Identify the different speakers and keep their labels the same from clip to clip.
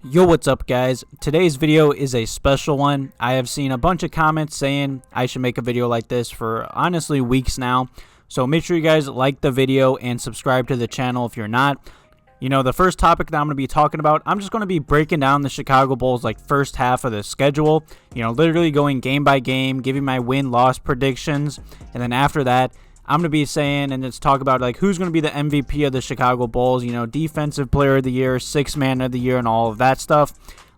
Speaker 1: Yo, what's up guys? Today's video is a special one. I have seen a bunch of comments saying I should make a video like this for honestly weeks now. So make sure you guys like the video and subscribe to the channel if you're not. You know, the first topic that I'm going to be talking about, I'm just going to be breaking down the Chicago Bulls like first half of the schedule. You know, literally going game by game, giving my win-loss predictions. And then after that, I'm going to be saying and just talk about like who's going to be the MVP of the Chicago Bulls, you know, defensive player of the year, sixth man of the year, and all of that stuff.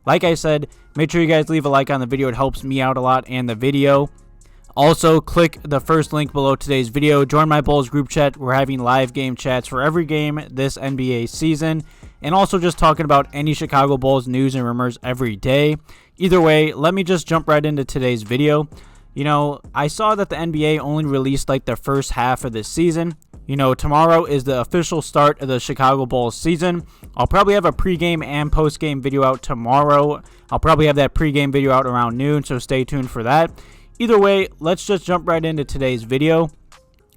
Speaker 1: Like I said, make sure you guys leave a like on the video. It helps me out a lot and the video. Also, click the first link below today's video. Join my Bulls group chat. We're having live game chats for every game this NBA season. And also just talking about any Chicago Bulls news and rumors every day. Either way, let me just jump right into today's video. You know, I saw that the NBA only released like the first half of this season. You know, tomorrow is the official start of the Chicago Bulls season. I'll probably have a pregame and postgame video out tomorrow. I'll probably have that pregame video out around noon, so stay tuned for that. Either way, let's just jump right into today's video.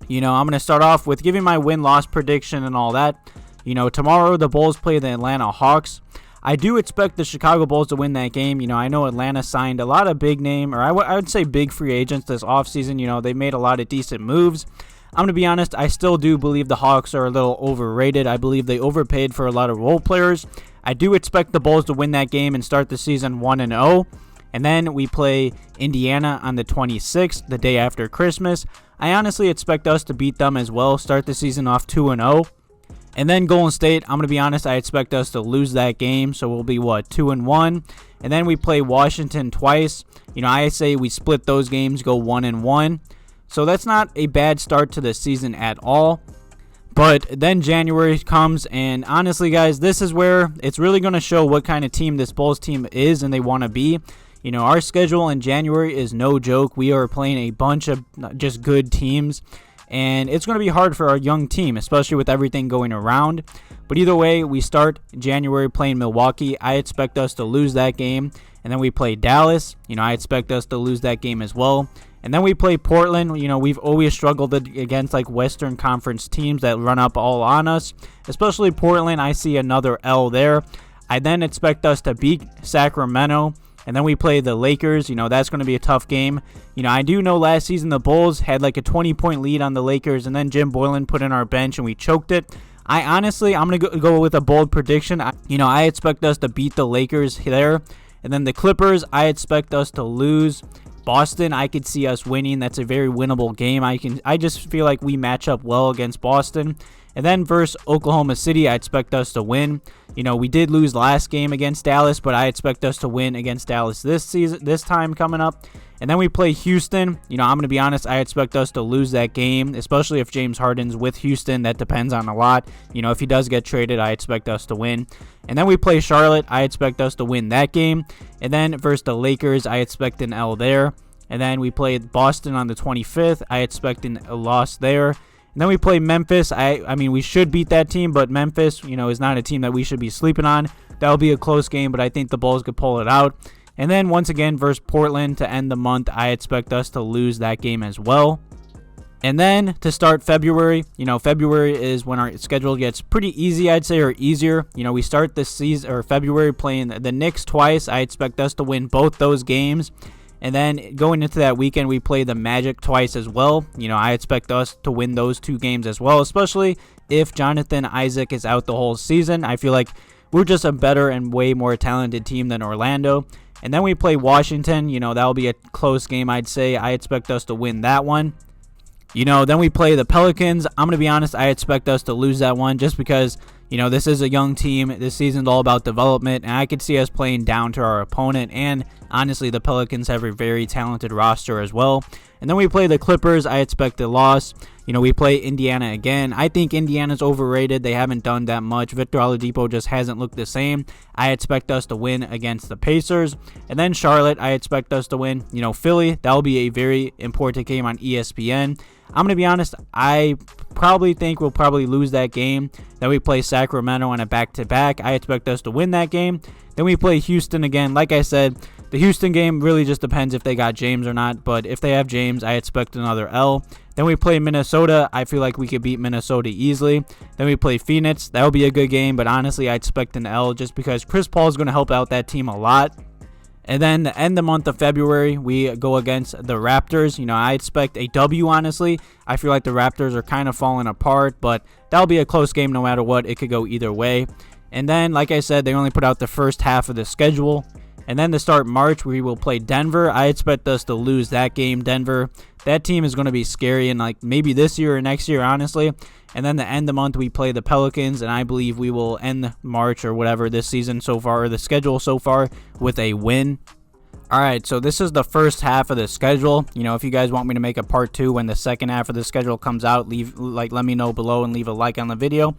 Speaker 1: You know, I'm going to start off with giving my win-loss prediction and all that. You know, tomorrow the Bulls play the Atlanta Hawks. I do expect the Chicago Bulls to win that game. You know, I know Atlanta signed a lot of big name, or I would say big free agents this offseason. You know, they made a lot of decent moves. I'm going to be honest, I still do believe the Hawks are a little overrated. I believe they overpaid for a lot of role players. I do expect the Bulls to win that game and start the season 1-0. And then we play Indiana on the 26th, the day after Christmas. I honestly expect us to beat them as well, start the season off 2-0. And then Golden State, I'm going to be honest, I expect us to lose that game. So we'll be, 2-1. And then we play Washington twice. You know, I say we split those games, go 1-1. So that's not a bad start to the season at all. But then January comes, and honestly, guys, this is where it's really going to show what kind of team this Bulls team is and they want to be. You know, our schedule in January is no joke. We are playing a bunch of just good teams. And it's going to be hard for our young team, especially with everything going around. But either way, we start January playing Milwaukee. I expect us to lose that game. And then we play Dallas. You know, I expect us to lose that game as well. And then we play Portland. You know, we've always struggled against like Western Conference teams that run up all on us. Especially Portland, I see another L there. I then expect us to beat Sacramento. And then we play the Lakers. You know, that's going to be a tough game. You know, I do know last season the Bulls had like a 20-point lead on the Lakers. And then Jim Boylen put in our bench and we choked it. I'm going to go with a bold prediction. I expect us to beat the Lakers there. And then the Clippers, I expect us to lose. Boston, I could see us winning. That's a very winnable game. I just feel like we match up well against Boston. And then versus Oklahoma City, I expect us to win. You know, we did lose last game against Dallas, but I expect us to win against Dallas this time coming up. And then we play Houston. You know, I'm going to be honest, I expect us to lose that game, especially if James Harden's with Houston. That depends on a lot. You know, if he does get traded, I expect us to win. And then we play Charlotte. I expect us to win that game. And then versus the Lakers, I expect an L there. And then we play Boston on the 25th. I expect a loss there. And then we play Memphis. I mean, we should beat that team, but Memphis, you know, is not a team that we should be sleeping on. That'll be a close game, but I think the Bulls could pull it out. And then once again versus Portland to end the month, I expect us to lose that game as well. And then to start February, you know, February is when our schedule gets pretty easy, I'd say, or easier. You know, we start this season or February playing the Knicks twice. I expect us to win both those games. And then going into that weekend, we play the Magic twice as well. You know, I expect us to win those two games as well, especially if Jonathan Isaac is out the whole season. I feel like we're just a better and way more talented team than Orlando. And then we play Washington. You know, that'll be a close game, I'd say. I expect us to win that one. You know, then we play the Pelicans. I'm going to be honest, I expect us to lose that one just because, you know, this is a young team. This season's all about development, and I could see us playing down to our opponent. And honestly, the Pelicans have a very talented roster as well. And then we play the Clippers. I expect a loss. You know, we play Indiana again. I think Indiana's overrated. They haven't done that much. Victor Oladipo just hasn't looked the same. I expect us to win against the Pacers. And then Charlotte, I expect us to win. You know, Philly, that'll be a very important game on ESPN. I'm going to be honest, I probably think we'll probably lose that game. Then we play Sacramento on a back-to-back. I expect us to win that game. Then we play Houston again. Like I said, The Houston game really just depends if they got James or not, but if they have James, I expect another L. Then we play Minnesota. I feel like we could beat Minnesota easily. Then we play Phoenix. That will be a good game, but honestly, I expect an L just because Chris Paul is going to help out that team a lot. And then to end the month of February, we go against the Raptors. I expect a W, honestly. I feel like the Raptors are kind of falling apart, but that'll be a close game no matter what. It could go either way. And then, like I said, they only put out the first half of the schedule. And then to start March, we will play Denver. I expect us to lose that game. Denver, that team is going to be scary, and like maybe this year or next year, honestly. And then to end the month, we play the Pelicans, and I believe we will end March or whatever this season so far, or the schedule so far, with a win. All right, so this is the first half of the schedule. If you guys want me to make a part 2 when the second half of the schedule comes out, let me know below and leave a like on the video.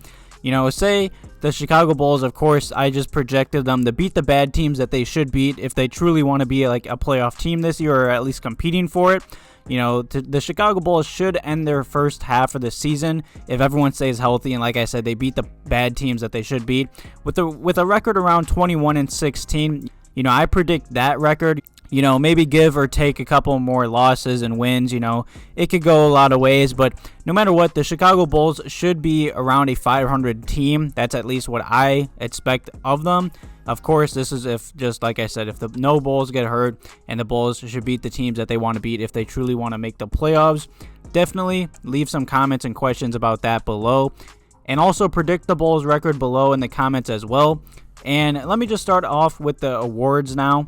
Speaker 1: Say the Chicago Bulls, of course, I just projected them to beat the bad teams that they should beat if they truly want to be like a playoff team this year, or at least competing for it. The Chicago Bulls should end their first half of the season if everyone stays healthy, and like I said, they beat the bad teams that they should beat with a record around 21-16. I predict that record. Maybe give or take a couple more losses and wins. It could go a lot of ways, but no matter what, the Chicago Bulls should be around a 500 team. That's at least what I expect of them. Of course, this is if, just like I said, if no Bulls get hurt, and the Bulls should beat the teams that they want to beat if they truly want to make the playoffs. Definitely leave some comments and questions about that below. And also predict the Bulls record below in the comments as well. And let me just start off with the awards now.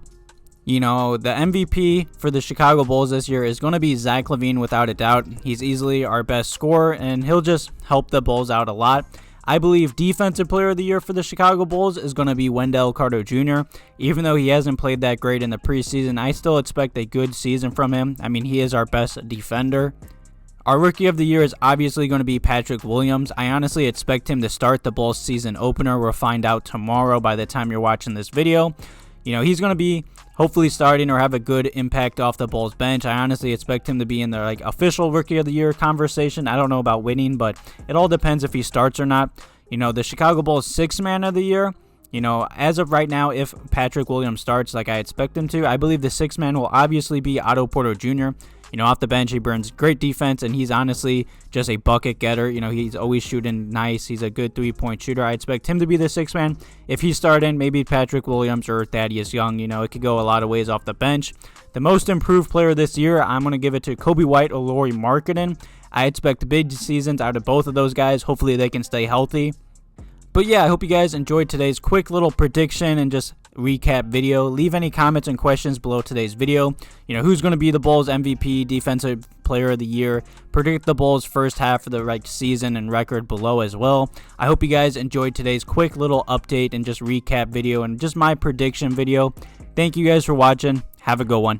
Speaker 1: The MVP for the Chicago Bulls this year is going to be Zach LaVine without a doubt. He's easily our best scorer, and he'll just help the Bulls out a lot. I believe Defensive Player of the Year for the Chicago Bulls is going to be Wendell Jr. Even though he hasn't played that great in the preseason, I still expect a good season from him. I mean, he is our best defender. Our Rookie of the Year is obviously going to be Patrick Williams. I honestly expect him to start the Bulls season opener. We'll find out tomorrow by the time you're watching this video. He's going to be hopefully starting or have a good impact off the Bulls bench. I honestly expect him to be in the official Rookie of the Year conversation. I don't know about winning, but it all depends if he starts or not. The Chicago Bulls Sixth Man of the Year, as of right now, if Patrick Williams starts like I expect him to, I believe the sixth man will obviously be Otto Porter Jr. Off the bench, he burns great defense, and he's honestly just a bucket getter. He's always shooting nice. He's a good three-point shooter. I expect him to be the sixth man. If he's starting, maybe Patrick Williams or Thaddeus Young. It could go a lot of ways off the bench. The most improved player this year, I'm going to give it to Coby White or Lauri Markkanen. I expect big seasons out of both of those guys. Hopefully they can stay healthy. But yeah, I hope you guys enjoyed today's quick little prediction and just recap video. Leave any comments and questions below today's video. Who's going to be the Bulls MVP, Defensive Player of the Year. Predict the Bulls first half of the season and record below as well. I hope you guys enjoyed today's quick little update and just recap video and just my prediction video. Thank you guys for watching. Have a good one.